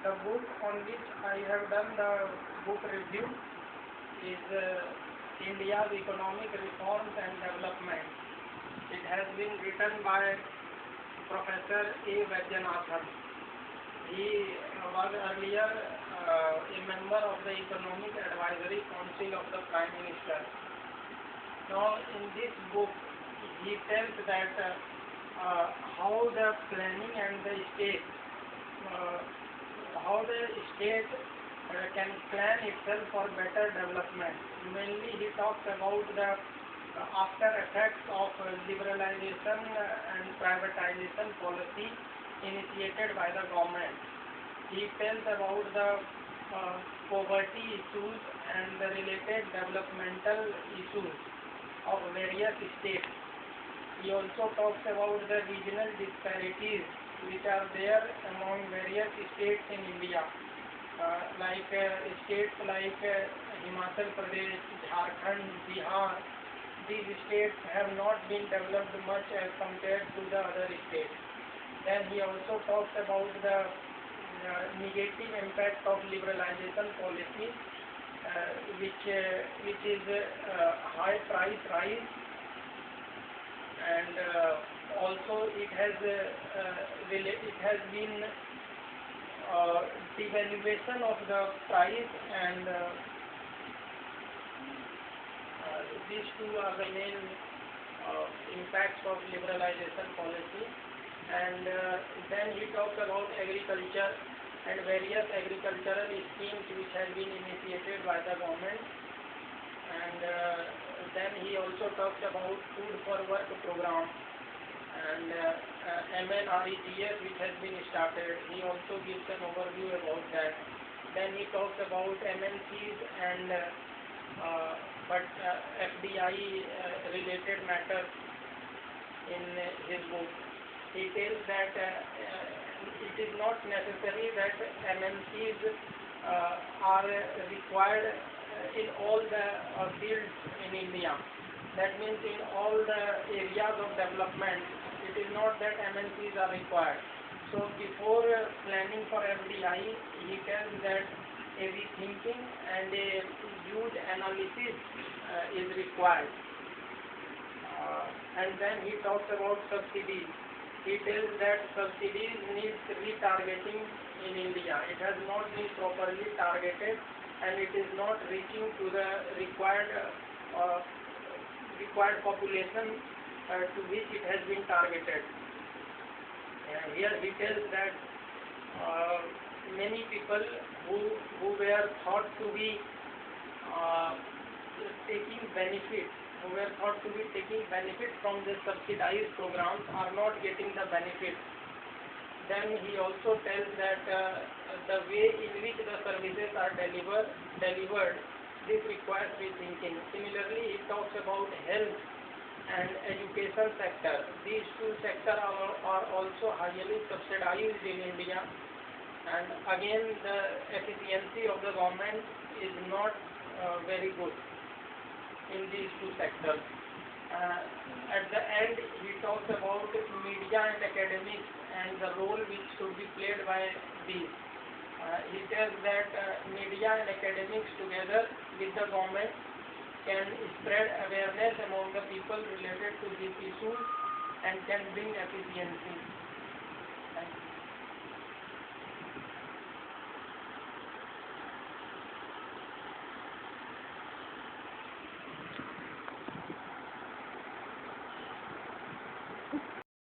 The book on which I have done the book review is India's Economic Reforms and Development. It has been written by Professor A. Vaidyanathan. He was earlier a member of the Economic Advisory Council of the Prime Minister. Now, in this book, he tells that how the planning and the state, how the state can plan itself for better development. Mainly, he talks about the after effects of liberalization and privatization policy initiated by the government. He tells about the poverty issues and the related developmental issues of various states. He also talks about the regional disparities which are there among various states in India, like states like Himachal Pradesh, Jharkhand, Bihar. These states have not been developed much as compared to the other states. Then he also talks about the negative impact of liberalization policy, which is high price rise, and also it has been devaluation of the price, and these two are the main impacts of liberalization policy. And then he talks about agriculture and various agricultural schemes which have been initiated by the government. And then he also talks about food for work program and MNREGS which has been started. He also gives an overview about that. Then he talks about MNCs and FDI related matters in his book. He tells that it is not necessary that MNCs are required in all the fields in India. That means in all the areas of development, it is not that MNCs are required. So before planning for FDI, he tells that a rethinking and a huge analysis is required. And then he talks about subsidies. He tells that subsidies need retargeting in India. It has not been properly targeted and it is not reaching to the required population to which it has been targeted. Here he tells that many people who were thought to be taking benefit from the subsidized programs are not getting the benefit. Then he also tells that the way in which the services are delivered, this requires rethinking. Similarly, he talks about health and education sector. These two sectors are also highly subsidized in India, and again the efficiency of the government is not very good in these two sectors. At the end, he talks about media and academics and the role which should be played by these. He tells that media and academics together with the government can spread awareness among the people related to these issues and can bring efficiency.